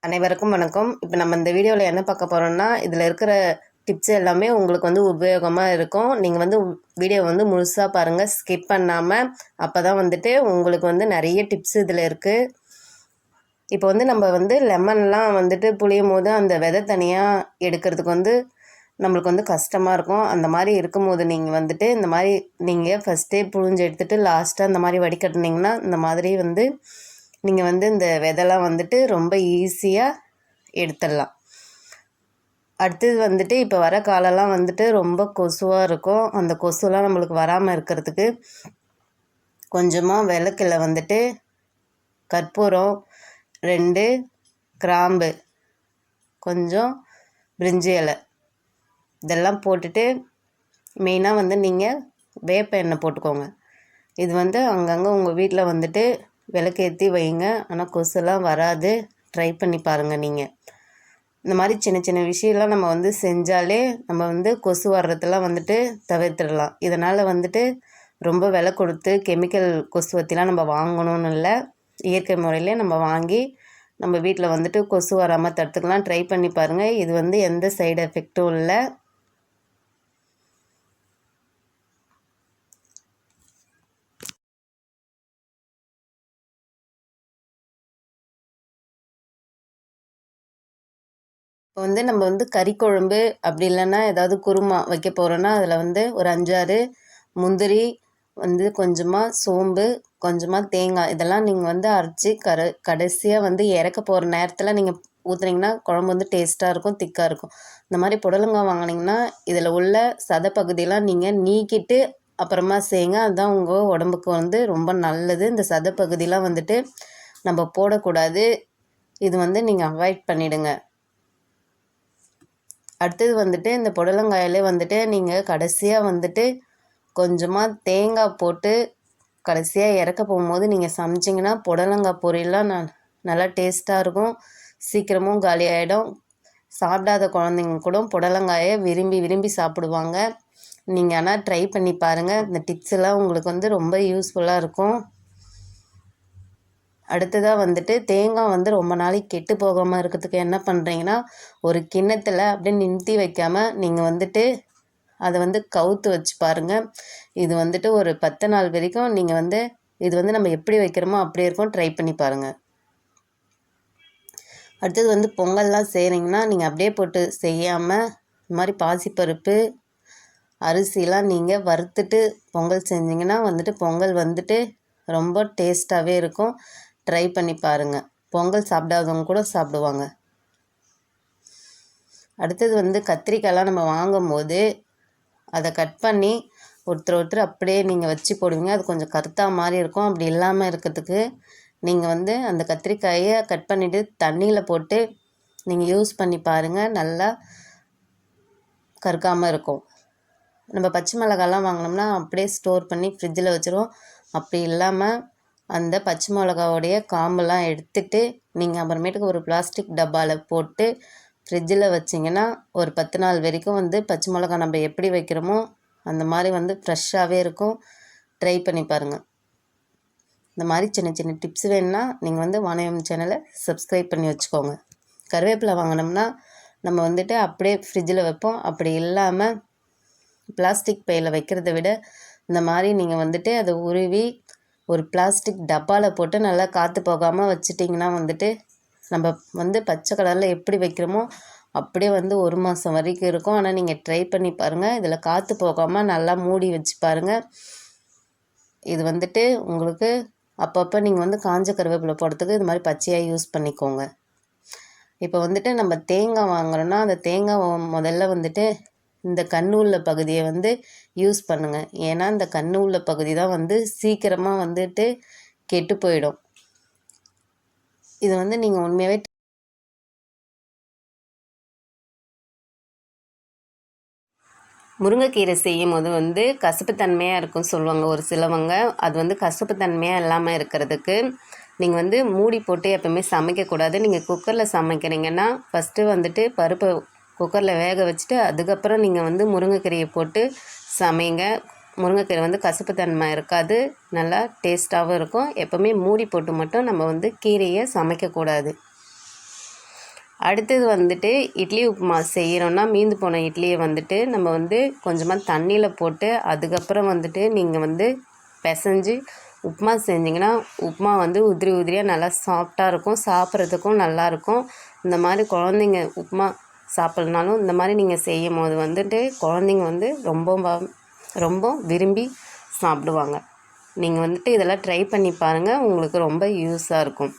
அனைவருக்கும் வணக்கம். இப்போ நம்ம இந்த வீடியோவில் என்ன பார்க்க போகிறோம்னா, இதில் இருக்கிற டிப்ஸ் எல்லாமே உங்களுக்கு வந்து உபயோகமாக இருக்கும். நீங்கள் வந்து வீடியோ வந்து முழுசாக பாருங்கள், ஸ்கிப் பண்ணாமல். அப்போ தான் வந்துட்டு உங்களுக்கு வந்து நிறைய டிப்ஸ் இதில் இருக்குது. இப்போ வந்து நம்ம வந்து லெமன்லாம் வந்துட்டு புளியும் போது அந்த விதை தனியாக எடுக்கிறதுக்கு வந்து நம்மளுக்கு வந்து கஷ்டமாக இருக்கும். அந்த மாதிரி இருக்கும்போது நீங்கள் வந்துட்டு இந்த மாதிரி நீங்கள் ஃபஸ்ட்டே புழிஞ்சு எடுத்துகிட்டு லாஸ்ட்டாக இந்த மாதிரி வடிகட்டினீங்கன்னா இந்த மாதிரி வந்து நீங்கள் வந்து இந்த விதைலாம் வந்துட்டு ரொம்ப ஈஸியாக எடுத்துடலாம். அடுத்தது வந்துட்டு இப்போ வர காலம்லாம் வந்துட்டு ரொம்ப கொசுவாக இருக்கும். அந்த கொசுலாம் நம்மளுக்கு வராமல் இருக்கிறதுக்கு கொஞ்சமாக விளக்கில் வந்துட்டு கற்பூரம், 2 கிராம்பு, கொஞ்சம் பிரிஞ்சி இலை இதெல்லாம் போட்டுட்டு மெயினாக வந்து நீங்கள் வேப்ப எண்ணெய் போட்டுக்கோங்க. இது வந்து அங்கங்கே உங்கள் வீட்டில் வந்துட்டு விளக்கேற்றி வைங்க. ஆனால் கொசுலாம் வராது. ட்ரை பண்ணி பாருங்கள் நீங்கள். இந்த மாதிரி சின்ன சின்ன விஷயம்லாம் நம்ம வந்து செஞ்சாலே நம்ம வந்து கொசு வர்றதெல்லாம் வந்துட்டு தவிர்த்துடலாம். இதனால் வந்துட்டு ரொம்ப விலை கொடுத்து கெமிக்கல் கொசுவத்திலாம் நம்ம வாங்கணும்னு இல்லை, இயற்கை முறையிலே நம்ம வாங்கி நம்ம வீட்டில் வந்துட்டு கொசு வராமல் தடுத்துக்கலாம். ட்ரை பண்ணி பாருங்கள். இது வந்து எந்த சைடு எஃபெக்டும் இல்லை. இப்போ வந்து நம்ம வந்து கறி குழம்பு அப்படி இல்லைன்னா ஏதாவது குருமா வைக்க போகிறோன்னா அதில் வந்து ஒரு 5-6 முந்திரி வந்து கொஞ்சமாக சோம்பு, கொஞ்சமாக தேங்காய் இதெல்லாம் நீங்கள் வந்து அரைச்சி கடைசியாக வந்து இறக்க போகிற நேரத்தில் நீங்கள் ஊற்றுனீங்கன்னா குழம்பு வந்து டேஸ்ட்டாக இருக்கும், திக்காக இருக்கும். இந்த மாதிரி புடலங்காய் வாங்கினீங்கன்னா இதில் உள்ள சதை பகுதியெல்லாம் நீங்கள் நீக்கிட்டு அப்புறமா செய்யுங்க. அதுதான் உங்கள் உடம்புக்கு வந்து ரொம்ப நல்லது. இந்த சதை பகுதியெலாம் வந்துட்டு நம்ம போடக்கூடாது. இது வந்து நீங்கள் அவாய்ட் பண்ணிவிடுங்க. அடுத்தது வந்துட்டு இந்த புடலங்காயிலே வந்துட்டு நீங்கள் கடைசியாக வந்துட்டு கொஞ்சமாக தேங்காய் போட்டு கடைசியாக இறக்க போகும்போது நீங்கள் சமைச்சிங்கன்னா புடலங்காய் பொரியல்லாம் நல்லா டேஸ்ட்டாக இருக்கும். சீக்கிரமும் காலி ஆகிடும். சாப்பிடாத குழந்தைங்க கூட புடலங்காயை விரும்பி விரும்பி சாப்பிடுவாங்க. நீங்கள் ஆனால் ட்ரை பண்ணி பாருங்கள். இந்த டிப்ஸ் எல்லாம் உங்களுக்கு வந்து ரொம்ப யூஸ்ஃபுல்லாக இருக்கும். அடுத்ததாக வந்துட்டு தேங்காய் வந்து ரொம்ப நாளைக்கு கெட்டு போகாமல் இருக்கிறதுக்கு என்ன பண்ணுறீங்கன்னா, ஒரு கிண்ணத்தில் அப்படியே நிறுத்தி வைக்காமல் நீங்கள் வந்துட்டு அதை வந்து கவுத்து வச்சு பாருங்கள். இது வந்துட்டு ஒரு 10 நாள் வரைக்கும் நீங்கள் வந்து இது வந்து நம்ம எப்படி வைக்கிறோமோ அப்படியே இருக்கும். ட்ரை பண்ணி பாருங்கள். அடுத்தது வந்து பொங்கல்லாம் செய்கிறீங்கன்னா நீங்கள் அப்படியே போட்டு செய்யாமல் இந்த மாதிரி பாசிப்பருப்பு, அரிசிலாம் நீங்கள் வறுத்துட்டு பொங்கல் செஞ்சிங்கன்னா வந்துட்டு பொங்கல் வந்துட்டு ரொம்ப டேஸ்ட்டாகவே இருக்கும். ட்ரை பண்ணி பாருங்கள். பொங்கல் சாப்பிடாதவங்க கூட சாப்பிடுவாங்க. அடுத்தது வந்து கத்திரிக்காயெலாம் நம்ம வாங்கும்போது அதை கட் பண்ணி ஒருத்தர் அப்படியே நீங்கள் வச்சு போடுவீங்க. அது கொஞ்சம் கருத்தா மாதிரி இருக்கும். அப்படி இல்லாமல் இருக்கிறதுக்கு நீங்கள் வந்து அந்த கத்திரிக்காயை கட் பண்ணிவிட்டு தண்ணியில் போட்டு நீங்கள் யூஸ் பண்ணி பாருங்கள். நல்லா கருக்காமல் இருக்கும். நம்ம பச்சை மிளகாலாம் வாங்கினோம்னா அப்படியே ஸ்டோர் பண்ணி ஃப்ரிட்ஜில் வச்சுருவோம். அப்படி இல்லாமல் அந்த பச்சை மிளகாவுடைய காம்பெல்லாம் எடுத்துட்டு நீங்கள் அப்புறமேட்டுக்கு ஒரு பிளாஸ்டிக் டப்பாவில் போட்டு ஃப்ரிட்ஜில் வச்சிங்கன்னா ஒரு 10 நாள் வரைக்கும் வந்து பச்சை மிளகா நம்ம எப்படி வைக்கிறோமோ அந்த மாதிரி வந்து ஃப்ரெஷ்ஷாகவே இருக்கும். ட்ரை பண்ணி பாருங்கள். இந்த மாதிரி சின்ன சின்ன டிப்ஸ் வேணுன்னா நீங்கள் வந்து வானயம் சேனலை சப்ஸ்கிரைப் பண்ணி வச்சுக்கோங்க. கருவேப்பிலை வாங்கினோம்னா நம்ம வந்துட்டு அப்படியே ஃப்ரிட்ஜில் வைப்போம். அப்படி இல்லாமல் பிளாஸ்டிக் பையில் வைக்கிறத விட இந்த மாதிரி நீங்கள் வந்துட்டு அதை உருவி ஒரு பிளாஸ்டிக் டப்பாவில் போட்டு நல்லா காற்று போகாமல் வச்சிட்டிங்கன்னா வந்துட்டு நம்ம வந்து பச்சை கலரில் எப்படி வைக்கிறோமோ அப்படியே வந்து 1 மாதம் வரைக்கும் இருக்கும். ஆனால் நீங்கள் ட்ரை பண்ணி பாருங்கள். இதில் காற்று போகாமல் நல்லா மூடி வச்சு பாருங்கள். இது வந்துட்டு உங்களுக்கு அப்பப்போ நீங்கள் வந்து காஞ்ச கருவேப்பிலை போடுறதுக்கு இது மாதிரி பச்சையாக யூஸ் பண்ணிக்கோங்க. இப்போ வந்துட்டு நம்ம தேங்காய் வாங்குறோன்னா அந்த தேங்காய் முதல்ல வந்துட்டு இந்த கண்ணு உள்ள பகுதியை வந்து யூஸ் பண்ணுங்கள். ஏன்னா இந்த கண்ணு உள்ள பகுதி தான் வந்து சீக்கிரமாக வந்துட்டு கெட்டு போயிடும். இது வந்து நீங்கள் உண்மையாகவே முருங்கைக்கீரை செய்யும் போது வந்து கசப்புத்தன்மையாக இருக்கும்னு சொல்லுவாங்க ஒரு சிலவங்க. அது வந்து கசப்புத்தன்மையாக இல்லாமல் இருக்கிறதுக்கு நீங்கள் வந்து மூடி போட்டு எப்போவுமே சமைக்கக்கூடாது. நீங்கள் குக்கரில் சமைக்கிறீங்கன்னா ஃபஸ்ட்டு வந்துட்டு பருப்பை குக்கரில் வேக வச்சுட்டு அதுக்கப்புறம் நீங்கள் வந்து முருங்கைக்கீரையை போட்டு சமைங்க. முருங்கைக்கீரை வந்து கசப்புத்தன்மை இருக்காது, நல்லா டேஸ்ட்டாகவும் இருக்கும். எப்போவுமே மூடி போட்டு மட்டும் நம்ம வந்து கீரையை சமைக்கக்கூடாது. அடுத்தது வந்துட்டு இட்லி உப்புமா செய்கிறோன்னா மீந்து போன இட்லியை வந்துட்டு நம்ம வந்து கொஞ்சமாக தண்ணியில் போட்டு அதுக்கப்புறம் வந்துட்டு நீங்கள் வந்து பிசைஞ்சு உப்புமா செஞ்சிங்கன்னா உப்புமா வந்து உதிரி உதிரியாக நல்லா சாஃப்டாக இருக்கும், சாப்பிட்றதுக்கும் நல்லாயிருக்கும். இந்த மாதிரி குழந்தைங்க உப்புமா சாப்பிட்லனாலும் இந்த மாதிரி நீங்கள் செய்யும் போது வந்துட்டு குழந்தைங்க வந்து ரொம்ப விரும்பி சாப்பிடுவாங்க. நீங்கள் வந்துட்டு இதெல்லாம் ட்ரை பண்ணி பாருங்கள், உங்களுக்கு ரொம்ப யூஸாக இருக்கும்.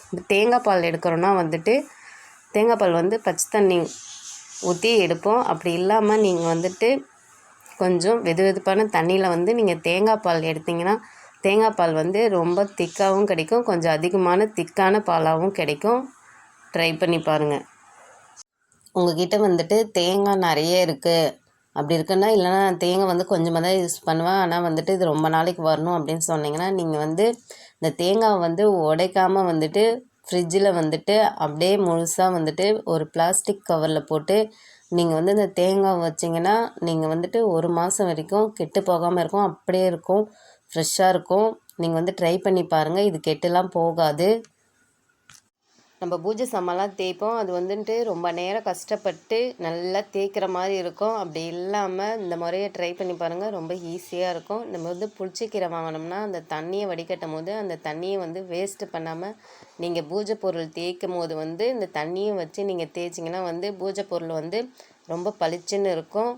இப்போ தேங்காய் பால் எடுக்கிறோன்னா வந்துட்டு தேங்காய் பால் வந்து பச்சை தண்ணி ஊற்றி எடுப்போம். அப்படி இல்லாமல் நீங்கள் வந்துட்டு கொஞ்சம் வெதுவெதுப்பான தண்ணியில் வந்து நீங்கள் தேங்காய் பால் எடுத்திங்கன்னா தேங்காய் பால் வந்து ரொம்ப திக்காகவும் கிடைக்கும், கொஞ்சம் அதிகமான திக்கான பாலாகவும் கிடைக்கும். ட்ரை பண்ணி பாருங்கள். உங்கள்கிட்ட வந்துட்டு தேங்காய் நிறைய இருக்குது அப்படி இருக்குன்னா, இல்லைனா நான் தேங்காய் வந்து கொஞ்சமாக தான் யூஸ் பண்ணுவேன், ஆனால் வந்துட்டு இது ரொம்ப நாளைக்கு வரணும் அப்படின்னு சொன்னிங்கன்னா நீங்கள் வந்து இந்த தேங்காவை வந்து உடைக்காமல் வந்துட்டு ஃப்ரிட்ஜில் வந்துட்டு அப்படியே முழுசாக வந்துட்டு ஒரு பிளாஸ்டிக் கவரில் போட்டு நீங்கள் வந்து இந்த தேங்காய் வச்சிங்கன்னா நீங்கள் வந்துட்டு 1 மாதம் வரைக்கும் கெட்டு போகாமல் இருக்கும், அப்படியே இருக்கும், ஃப்ரெஷ்ஷாக இருக்கும். நீங்கள் வந்து ட்ரை பண்ணி பாருங்கள், இது கெட்டுலாம் போகாது. நம்ம பூஜை சாமான்லாம் தேய்ப்போம், அது வந்துட்டு ரொம்ப நேரம் கஷ்டப்பட்டு நல்லா தேய்க்கிற மாதிரி இருக்கும். அப்படி இல்லாமல் இந்த முறையை ட்ரை பண்ணி பாருங்கள், ரொம்ப ஈஸியாக இருக்கும். நம்ம வந்து புளிச்சக்கீரை வாங்கினோம்னா அந்த தண்ணியை வடிகட்டும் போது அந்த தண்ணியை வந்து வேஸ்ட்டு பண்ணாமல் நீங்கள் பூஜை பொருள் தேய்க்கும் போது வந்து இந்த தண்ணியை வச்சு நீங்கள் தேய்ச்சிங்கன்னா வந்து பூஜை பொருள் வந்து ரொம்ப பளிச்சுன்னு இருக்கும்.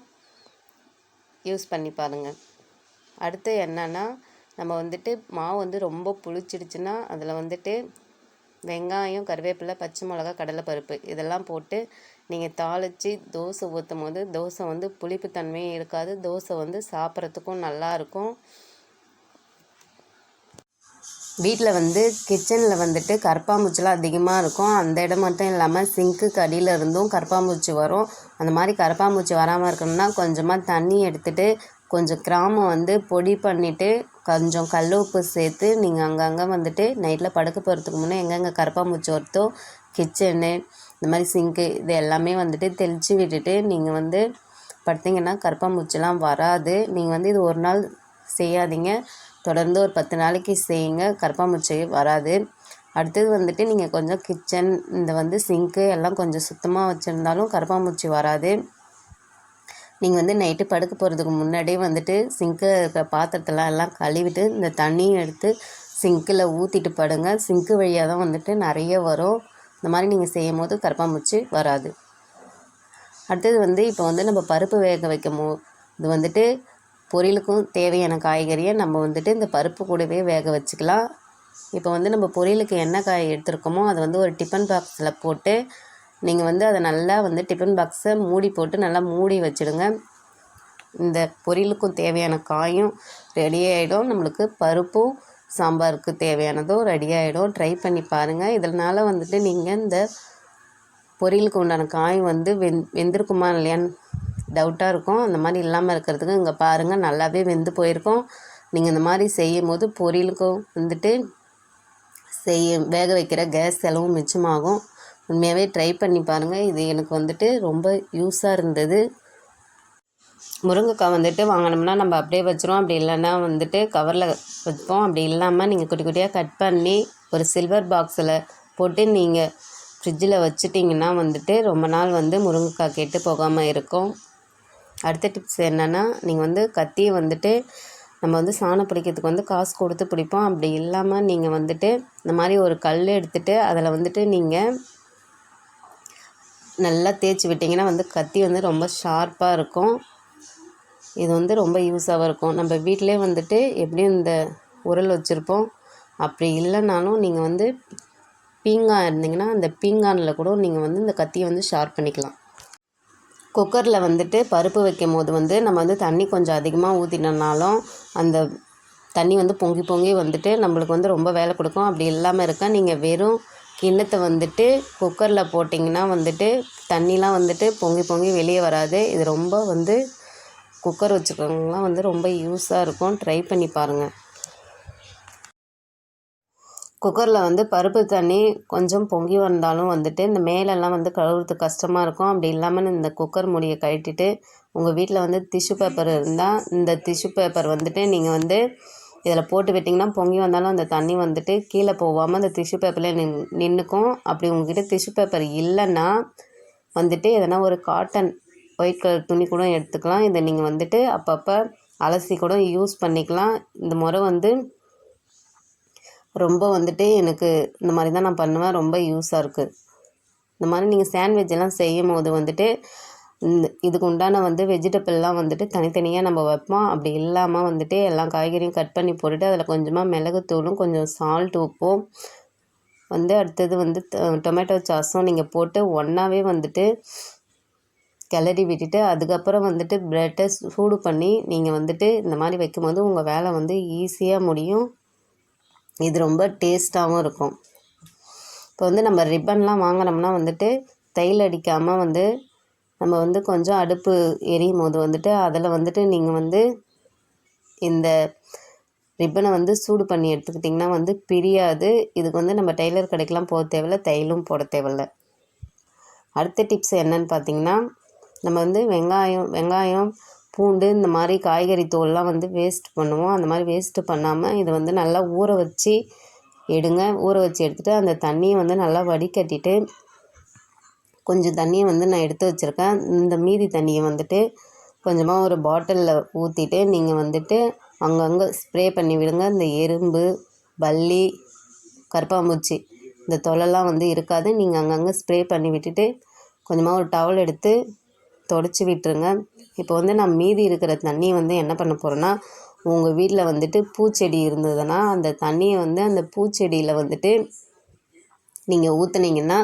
யூஸ் பண்ணி பாருங்கள். அடுத்து என்னென்னா, நம்ம வந்துட்டு மாவு வந்து ரொம்ப புளிச்சிடுச்சுன்னா அதில் வந்துட்டு வெங்காயம், கருவேப்பிலை, பச்சை மிளகா, கடலைப்பருப்பு இதெல்லாம் போட்டு நீங்கள் தாளித்து தோசை ஊற்றும் போது தோசை வந்து புளிப்பு தன்மையும் இருக்காது, தோசை வந்து சாப்பிட்றதுக்கும் நல்லாயிருக்கும். வீட்டில் வந்து கிச்சனில் வந்துட்டு கரப்பாம்பூச்சிலாம் அதிகமாக இருக்கும். அந்த இடம் மட்டும் இல்லாமல் சிங்க்குக்கு அடியில் இருந்தும் கரப்பாம்பூச்சி வரும். அந்த மாதிரி கரப்பாம்பூச்சி வராமல் இருக்கணும்னா கொஞ்சமாக தண்ணி எடுத்துகிட்டு கொஞ்சம் கிராம்பை வந்து பொடி பண்ணிவிட்டு கொஞ்சம் கல் உப்பு சேர்த்து நீங்கள் அங்கங்கே வந்துட்டு நைட்டில் படுக்க போகிறதுக்கு முன்னே எங்கெங்கே கரப்பாம்பூச்சி வருதோ கிச்சனு இந்த மாதிரி சிங்க்கு இது எல்லாமே வந்துட்டு தெளித்து விட்டுட்டு நீங்கள் வந்து படுத்திங்கன்னா கரப்பாம்பூச்சிலாம் வராது. நீங்கள் வந்து இது ஒரு நாள் செய்யாதீங்க, தொடர்ந்து ஒரு 10 நாளைக்கு செய்யுங்க, கரப்பாம்பூச்சி வராது. அடுத்தது வந்துட்டு நீங்கள் கொஞ்சம் கிச்சன் இந்த வந்து சிங்க்கு எல்லாம் கொஞ்சம் சுத்தமாக வச்சுருந்தாலும் கரப்பாம்பூச்சி வராது. நீங்கள் வந்து நைட்டு படுக்க போகிறதுக்கு முன்னாடியே வந்துட்டு சிங்க்கு இருக்கிற பாத்திரத்தெல்லாம் எல்லாம் கழுவிட்டு இந்த தண்ணியும் எடுத்து சிங்க்கில் ஊற்றிட்டு படுங்க. சிங்க்கு வழியாக தான் வந்துட்டு நிறைய வரும். இந்த மாதிரி நீங்கள் செய்யும் போது கரப்பாம்பூச்சி வராது. அடுத்தது வந்து இப்போ வந்து நம்ம பருப்பு வேக வைக்கும் இது வந்துட்டு பொரியலுக்கும் தேவையான காய்கறியை நம்ம வந்துட்டு இந்த பருப்பு கூடவே வேக வச்சுக்கலாம். இப்போ வந்து நம்ம பொரியலுக்கு என்ன காய் எடுத்துருக்கோமோ அதை வந்து ஒரு டிஃபன் பாக்ஸில் போட்டு நீங்கள் வந்து அதை நல்லா வந்து டிஃபன் பாக்ஸை மூடி போட்டு நல்லா மூடி வச்சுடுங்க. இந்த பொரியலுக்கும் தேவையான காயும் ரெடி ஆகிடும், நம்மளுக்கு பருப்பும் சாம்பாருக்கு தேவையானதும் ரெடி ஆகிடும். ட்ரை பண்ணி பாருங்கள். இதனால் வந்துட்டு நீங்கள் இந்த பொரியலுக்கு உண்டான காய் வந்து வெந்திருக்குமா இல்லையான்னு டவுட்டாக இருக்கும். அந்த மாதிரி இல்லாமல் இருக்கிறதுக்கு இங்கே பாருங்கள், நல்லாவே வெந்து போயிருக்கும். நீங்கள் இந்த மாதிரி செய்யும் போது பொரியலுக்கும் வந்துட்டு வேக வைக்கிற கேஸ் செலவும் மிச்சமாகும். உண்மையாகவே ட்ரை பண்ணி பாருங்கள், இது எனக்கு வந்துட்டு ரொம்ப யூஸாக இருந்தது. முருங்கைக்காய் வந்துட்டு வாங்கினோம்னா நம்ம அப்படியே வச்சுருவோம், அப்படி இல்லைன்னா வந்துட்டு கவரில் வைப்போம். அப்படி இல்லாமல் நீங்கள் குட்டி குட்டியாக கட் பண்ணி ஒரு சில்வர் பாக்ஸில் போட்டு நீங்கள் ஃப்ரிட்ஜில் வச்சுட்டிங்கன்னா வந்துட்டு ரொம்ப நாள் வந்து முருங்கைக்காய் கெட்டு போகாமல் இருக்கும். அடுத்த டிப்ஸ் என்னென்னா, நீங்கள் வந்து கத்தியை வந்துட்டு நம்ம வந்து சாணம் பிடிக்கிறதுக்கு வந்து காசு கொடுத்து பிடிப்போம். அப்படி இல்லாமல் நீங்கள் வந்துட்டு இந்த மாதிரி ஒரு கல் எடுத்துகிட்டு அதில் வந்துட்டு நீங்கள் நல்லா தேய்ச்சி விட்டிங்கன்னா வந்து கத்தி வந்து ரொம்ப ஷார்ப்பாக இருக்கும். இது வந்து ரொம்ப யூஸாகவும் இருக்கும். நம்ம வீட்டிலே வந்துட்டு எப்படியும் இந்த உரல் வச்சுருப்போம். அப்படி இல்லைனாலும் நீங்கள் வந்து பீங்கான் இருந்தீங்கன்னா அந்த பீங்கானில் கூட நீங்கள் வந்து இந்த கத்தியை வந்து ஷார்ப் பண்ணிக்கலாம். குக்கரில் வந்துட்டு பருப்பு வைக்கும் போது வந்து நம்ம வந்து தண்ணி கொஞ்சம் அதிகமாக ஊற்றினனாலும் அந்த தண்ணி வந்து பொங்கி பொங்கி வந்துட்டு நம்மளுக்கு வந்து ரொம்ப வேலை கொடுக்கும். அப்படி இல்லாமல் இருக்க நீங்கள் வெறும் கிண்ணத்தை வந்துட்டு குக்கரில் போட்டிங்கன்னா வந்துட்டு தண்ணிலாம் வந்துட்டு பொங்கி பொங்கி வெளியே வராது. இது ரொம்ப வந்து குக்கர் வச்சுக்கோங்கலாம் வந்து ரொம்ப யூஸாக இருக்கும். ட்ரை பண்ணி பாருங்கள். குக்கரில் வந்து பருப்பு தண்ணி கொஞ்சம் பொங்கி வந்தாலும் வந்துட்டு இந்த மேலெல்லாம் வந்து கழுவுறதுக்கு கஷ்டமாக இருக்கும். அப்படி இல்லாமல் இந்த குக்கர் மூடியை கழட்டிட்டு உங்கள் வீட்டில் வந்து டிஷ்யூ பேப்பர் இருந்தால் இந்த டிஷ்யூ பேப்பர் வந்துட்டு நீங்கள் வந்து இதில் போட்டு விட்டிங்கன்னா பொங்கி வந்தாலும் அந்த தண்ணி வந்துட்டு கீழே போகாமல் அந்த டிஷ்யூ பேப்பரில் நின்றுக்கும். அப்படி உங்ககிட்ட டிஷ்யூ பேப்பர் இல்லைன்னா வந்துட்டு எதனா ஒரு காட்டன் ஒயிட் கலர் துணி கூட எடுத்துக்கலாம். இதை நீங்கள் வந்துட்டு அப்பப்போ அலசி கூட யூஸ் பண்ணிக்கலாம். இந்த முறை வந்து ரொம்ப வந்துட்டு எனக்கு இந்த மாதிரி தான் நான் பண்ணுவேன். ரொம்ப யூஸாக இருக்குது. இந்த மாதிரி நீங்கள் சாண்ட்விச் எல்லாம் செய்யும் போது வந்துட்டு இதுக்கு உண்டான வந்து வெஜிடபிள்லாம் வந்துட்டு தனித்தனியாக நம்ம வைப்போம். அப்படி இல்லாமல் வந்துட்டு எல்லா காய்கறியும் கட் பண்ணி போட்டுட்டு அதில் கொஞ்சமாக மிளகுத்தூளும் கொஞ்சம் சால்ட் உப்பும் வந்து அடுத்தது வந்து டொமேட்டோ சாஸும் நீங்கள் போட்டு ஒன்றாவே வந்துட்டு கிளறி விட்டுட்டு அதுக்கப்புறம் வந்துட்டு ப்ரெட்டை சூடு பண்ணி நீங்கள் வந்துட்டு இந்த மாதிரி வைக்கும்போது உங்கள் வேலை வந்து ஈஸியாக முடியும். இது ரொம்ப டேஸ்ட்டாகவும் இருக்கும். இப்போ வந்து நம்ம ரிப்பன்லாம் வாங்கினோம்னா வந்துட்டு தையல் அடிக்காமல் வந்து நம்ம வந்து கொஞ்சம் அடுப்பு எரியும் போது வந்துட்டு அதில் வந்துட்டு நீங்கள் வந்து இந்த ரிப்பனை வந்து சூடு பண்ணி எடுத்துக்கிட்டிங்கன்னா வந்து பிரியாது. இதுக்கு வந்து நம்ம டெய்லர் கடைக்கெலாம் போக தேவையில்ல, தையலும் போட தேவையில்ல. அடுத்த டிப்ஸ் என்னன்னு பார்த்தீங்கன்னா, நம்ம வந்து வெங்காயம் பூண்டு இந்த மாதிரி காய்கறி தோல்லாம் வந்து வேஸ்ட் பண்ணுவோம். அந்த மாதிரி வேஸ்ட்டு பண்ணாமல் இதை வந்து நல்லா ஊற வச்சு எடுங்க. ஊற வச்சு எடுத்துகிட்டு அந்த தண்ணியை வந்து நல்லா வடிகட்டிட்டு கொஞ்சம் தண்ணியை வந்து நான் எடுத்து வச்சுருக்கேன். இந்த மீதி தண்ணியை வந்துட்டு கொஞ்சமாக ஒரு பாட்டிலில் ஊற்றிட்டு நீங்கள் வந்துட்டு அங்கங்கே ஸ்ப்ரே பண்ணி விடுங்க. இந்த எறும்பு, பல்லி, கரப்பான்பூச்சி இந்த தொல்லைலாம் வந்து இருக்காது. நீங்கள் அங்கங்கே ஸ்ப்ரே பண்ணி விட்டுட்டு கொஞ்சமாக ஒரு டவல் எடுத்து தொடச்சி விட்டுருங்க. இப்போ வந்து நான் மீதி இருக்கிற தண்ணியை வந்து என்ன பண்ண போகிறேன்னா, உங்கள் வீட்டில் வந்துட்டு பூச்செடி இருந்ததுன்னா அந்த தண்ணியை வந்து அந்த பூச்செடியில் வந்துட்டு நீங்கள் ஊற்றுனீங்கன்னா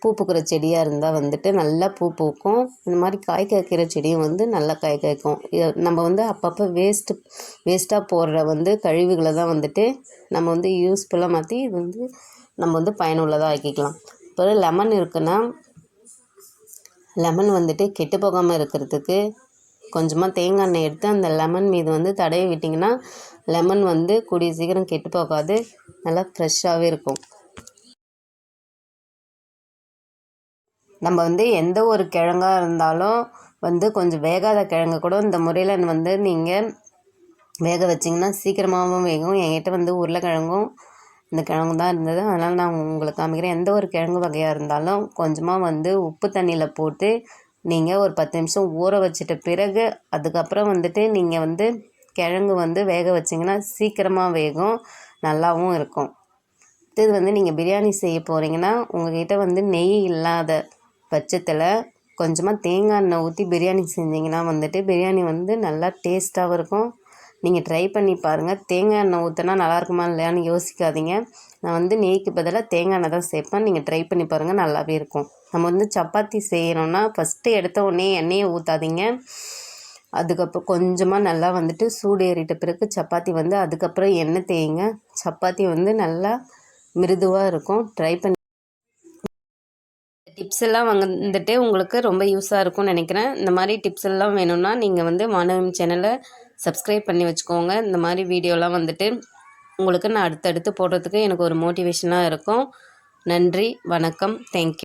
பூ பூக்கிற செடியாக இருந்தால் வந்துட்டு நல்லா பூ பூக்கும். இந்த மாதிரி காய் காய்க்கிற செடியும் வந்து நல்லா காய் காய்க்கும். நம்ம வந்து அப்பப்போ வேஸ்ட்டாக போடுற வந்து கழிவுகளை தான் வந்துட்டு நம்ம வந்து யூஸ்ஃபுல்லாக மாற்றி இது வந்து நம்ம வந்து பயனுள்ளதாக ஆக்கிக்கலாம். இப்போ லெமன் இருக்குன்னா லெமன் வந்துட்டு கெட்டு போகாமல் இருக்கிறதுக்கு கொஞ்சமாக தேங்காய் எண்ணெய் எடுத்து அந்த லெமன் மீது வந்து தடவி விட்டிங்கன்னா லெமன் வந்து கூடிய சீக்கிரம் கெட்டு போகாது, நல்லா ஃப்ரெஷ்ஷாகவே இருக்கும். நம்ம வந்து எந்த ஒரு கிழங்காக இருந்தாலும் வந்து கொஞ்சம் வேகாத கிழங்கு கூட இந்த முறையில் வந்து நீங்கள் வேக வச்சிங்கன்னா சீக்கிரமாகவும் வேகும். என்கிட்ட வந்து உருளைக்கிழங்கும் இந்த கிழங்கு தான் இருந்தது, அதனால் நான் உங்களுக்கு காமிக்கிறேன். எந்த ஒரு கிழங்கு வகையாக இருந்தாலும் கொஞ்சமாக வந்து உப்பு தண்ணியில் போட்டு நீங்கள் ஒரு 10 நிமிஷம் ஊற வச்சிட்ட பிறகு அதுக்கப்புறம் வந்துட்டு நீங்கள் வந்து கிழங்கு வந்து வேக வச்சிங்கன்னா சீக்கிரமாக வேகும், நல்லாவும் இருக்கும். இது வந்து நீங்கள் பிரியாணி செய்ய போகிறீங்கன்னா உங்கள்கிட்ட வந்து நெய் இல்லாத பட்சத்தில் கொஞ்சமாக தேங்காய் எண்ணெய் ஊற்றி பிரியாணி செஞ்சிங்கன்னா வந்துட்டு பிரியாணி வந்து நல்லா டேஸ்ட்டாகவும் இருக்கும். நீங்கள் ட்ரை பண்ணி பாருங்கள். தேங்காய் எண்ணெய் ஊற்றினா நல்லாயிருக்குமா இல்லையான்னு யோசிக்காதீங்க. நான் வந்து நெய்க்கு பதிலாக தேங்காய் எண்ணெய் தான் சேர்ப்பேன். நீங்கள் ட்ரை பண்ணி பாருங்கள், நல்லாவே இருக்கும். நம்ம வந்து சப்பாத்தி செய்யணும்னா ஃபஸ்ட்டு எடுத்த உடனே எண்ணெயை ஊற்றாதீங்க. அதுக்கப்புறம் கொஞ்சமாக நல்லா வந்துட்டு சூடு ஏறிட்ட பிறகு சப்பாத்தி வந்து அதுக்கப்புறம் எண்ணெய் தேய்ங்க. சப்பாத்தி வந்து நல்லா மிருதுவாக இருக்கும். ட்ரை பண்ணி டிப்ஸ் எல்லாம் வந்துட்டு உங்களுக்கு ரொம்ப யூஸாக இருக்கும்னு நினைக்கிறேன். இந்த மாதிரி டிப்ஸ் எல்லாம் வேணும்னா நீங்கள் வந்து வானகம் சேனலை சப்ஸ்கிரைப் பண்ணி வச்சுக்கோங்க. இந்த மாதிரி வீடியோலாம் வந்துட்டு உங்களுக்கு நான் அடுத்தடுத்து போடுறதுக்கு எனக்கு ஒரு மோட்டிவேஷனாக இருக்கும். நன்றி, வணக்கம், தேங்க்யூ.